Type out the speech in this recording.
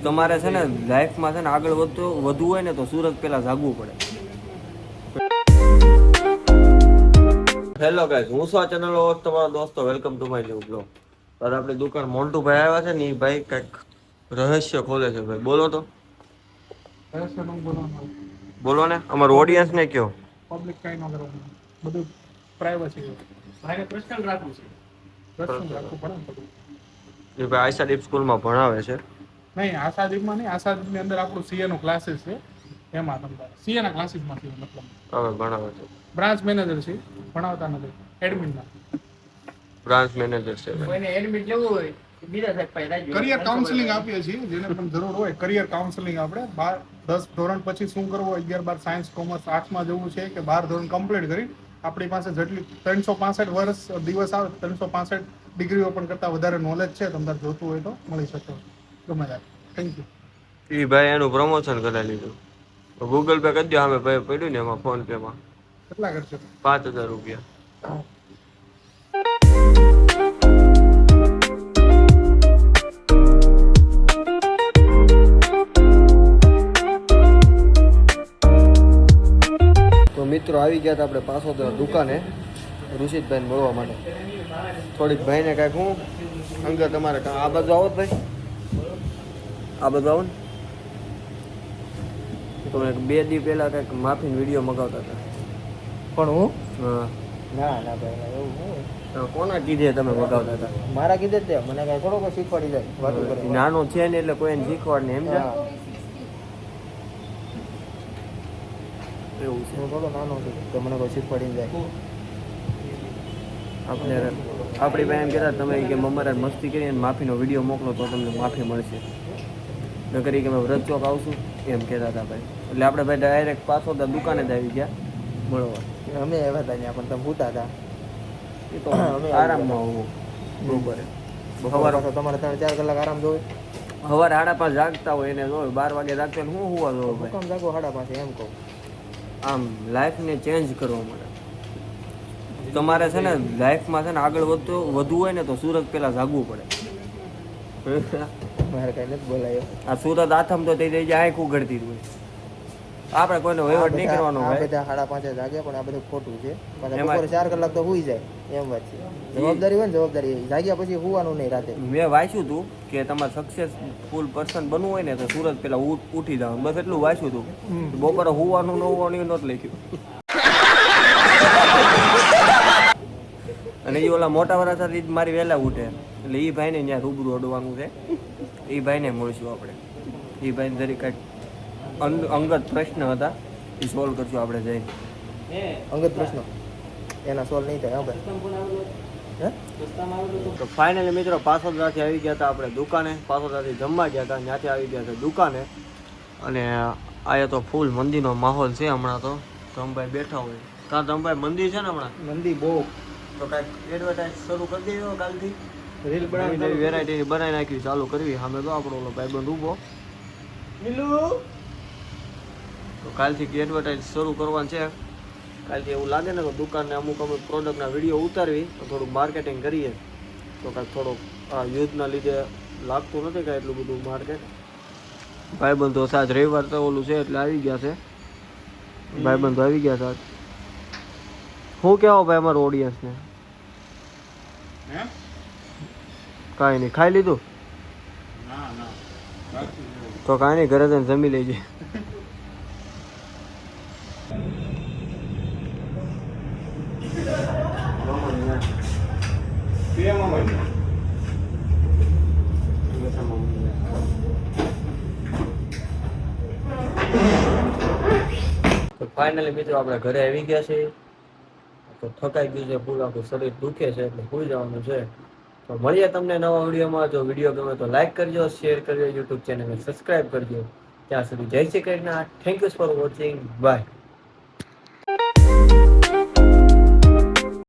તમારે છે ને લાઈફમાં છે ને આગળ વધવું હોય ને તો સુરત પહેલા જાગવું પડે. હેલો ગાઈસ, હું છું આ ચેનલ હોસ્ટ તમારો દોસ્તો. Welcome to my new blog. ત્યારે આપણી દુકાન મોન્ટુભાઈ આવ્યા છે ને એ ભાઈ કંઈક રહસ્ય ખોલે છે. ભાઈ બોલો તો. રહસ્ય નું બોલવાનું, બોલો ને, અમારું ઓડિયન્સ ને કયો. પબ્લિક કઈ ન કરવાનું, બધું પ્રાઇવસી છે. ભાઈને પર્સનલ રાખવું છે, પર્સનલ રાખવું પડે ને બધું. એ ભાઈ આશાદીપ સ્કૂલમાં ભણાવે છે. નહીં, આશાદીપમાં નહીં, આશાદીપની અંદર આપણું સીએ નું ક્લાસીસ છે, એમાં તમારે સીએ ના ક્લાસીસમાં છે. મતલબ હવે ભણાવે છે, બ્રાન્ચ મેનેજર છે, ભણાવતા નથી, એડમિનના બ્રાન્ચ મેનેજર છે. કોઈને એડમિટ લેવું હોય બીજા સાહેબ પાસે રાખજો. કરિયર કાઉન્સેલિંગ આપીએ છીએ, જેને પણ જરૂર હોય કરિયર કાઉન્સેલિંગ. આપણે 10 ધોરણ પછી શું કરવું, 11, 12 સાયન્સ, કોમર્સ, આર્ટ્સમાં જવું છે કે 12 ધોરણ કમ્પ્લીટ કરી આપણી પાસે જેટલી 365 વર્ષ દિવસ આવે, 365 ડિગ્રીઓ પણ કરતાં વધારે નોલેજ છે. તમારે જોતું હોય તો મળી શકે ગમે ત્યારે. Thank you. એ ભાઈ એનું પ્રમોશન કરાવી લીધું. ગૂગલ પે કરી દો, અમે ભાઈ પડ્યું ને એમાં, ફોન પે માં કેટલા કરશે? 5000 રૂપિયા. તો મિત્રો આવી ગયા હતા આપણે પાછો દુકાને ઋષિતભાઈને મળવા માટે. થોડીક ભાઈને કાંઈક હું અંગત તમારે આ બાજુ આવો ભાઈ, આ બાજુ આવો ને. તો 2 દી પહેલા કંઈક માફીનો વિડીયો મગાવતા હતા. પણ હું હા, ના ના ભાઈ એવું હોય. તો કોના કીધે તમે મગાવતા હતા? મારા કીધે તે મને કઈ થોડોક શીખવાડી જાય વાતો કરી. નાનો છે ને એટલે કોઈને શીખવાડ ને એમ છે. એવું છે, હું થોડો નાનો છું તો મને કોઈ શીખવાડી જાય. આપણે આપણી પાસે એમ કહેતા તમે કે અમારે મસ્તી કરીને માફીનો વિડીયો મોકલો તો તમને માફી મળશે. ન કરી કે અમે વ્રત ચોક આવશું એમ કહેતા હતા ભાઈ. એટલે આપણે ભાઈ ડાયરેક્ટ પાછો દુકાને જ આવી ગયા મળવા. અમે એવા હતા ત્યાં પણ તમે ભૂતા હતા. એ તો અમે આરામમાં હોવું બપોરે. સવારે તમારે 3-4 કલાક આરામ જોવે. સવારે 5:30 જાગતા હોય એને જોવે, 12 વાગે જાગતા હોય હું હોવા જોવે ભાઈ. કામ જાગો 5:30 એમ કહું. આમ લાઈફને ચેન્જ કરવા માટે તમારે છે ને લાઈફમાં છે ને આગળ વધવું હોય ને તો સુરત પહેલા જાગવું પડે. મારે કઈ નથી બોલાયો. આ સુરત આથમ તો થઈ જાય આંખ ઉઘડતી જ હોય. આપણે કોઈનો વહીવટ નહીં કરવાનો આ હોય. બધા 5:30 જાગે પણ આ બધું ખોટું છે. પાછા બપોરે 4 કલાક તો હુઈ જાય એમ વાત છે. જવાબદારી હોય ને જવાબદારી, જાગ્યા પછી હુવાનું નહીં રાતે. મેં વાંચ્યું હતું કે તમારે સક્સેસફુલ પર્સન બનવું હોય ને તો સુરત પહેલા ઉઠી જવાનું, બસ એટલું વાંચ્યું હતું. બપોરે હુવાનું ન હોવાનું નહોતું લખ્યું. અને એ ઓલા મોટા વાળા સાથે મારી વહેલા ઉઠે એટલે એ ભાઈને ત્યાં રૂબરૂ અડવાનું છે. એ ભાઈને મળીશું આપણે. એ ભાઈને જરી કંઈક અંગત પ્રશ્ન હતા એ સોલ્વ કરશું આપણે જઈને. અંગત પ્રશ્ન એના સોલ્વ નહીં થાય. હવે તો ફાઇનલી મિત્રો પાછોદરાથી આવી ગયા હતા આપણે દુકાને. પાછોદરાથી જમવા ગયા હતા, ત્યાંથી આવી ગયા હતા દુકાને. અને અહીંયા તો ફૂલ મંદીનો માહોલ છે હમણાં. તો ધમભાઈ બેઠા હોય ત્યાં. ધમભાઈ મંદી છે ને હમણાં મંદી બહુ. તો કાંઈક એડવર્ટાઇઝ શરૂ કરી દેજો કાલથી. રીલ નવી બનાવી વેરાયટી બનાવી નાખવી ચાલુ કરવી. સામે તો આપણો ઓલો ભાઈબંધ ઊભો. તો કાલથી એડવર્ટાઇઝ શરૂ કરવાનું છે. કાલથી એવું લાગે ને તો દુકાનને અમુક પ્રોડક્ટના વિડીયો ઉતારવી તો થોડુંક માર્કેટિંગ કરીએ તો કાંઈક થોડુંક આ યુદ્ધના લીધે લાગતું નથી કાંઈ એટલું બધું માર્કેટ. ભાઈબંધો સાજ રવિવાર તો ઓલું છે એટલે આવી ગયા છે. ભાઈબંધો આવી ગયા હતા. શું કહેવો ભાઈ અમારું ઓડિયન્સને? કાંઈ નહીં, ખાઈ લીધું તો કાંઈ નહીં, ઘરે જઈને જમી લેજે. તો ફાઇનલી મિત્રો આપણે ઘરે આવી ગયા છે. તો થકાઈ ગયું છે ફૂલ, આખું શરીર દુખે છે એટલે ભૂલી જવાનું છે. તો મળીએ તમને નવા વિડીયોમાં. જો વિડીયો ગમે તો લાઈક કરજો, શેર કરજો, યુટ્યુબ ચેનલને સબસ્ક્રાઈબ કરજો. ત્યાં સુધી જય Shri Krishna. Thank you for watching. By.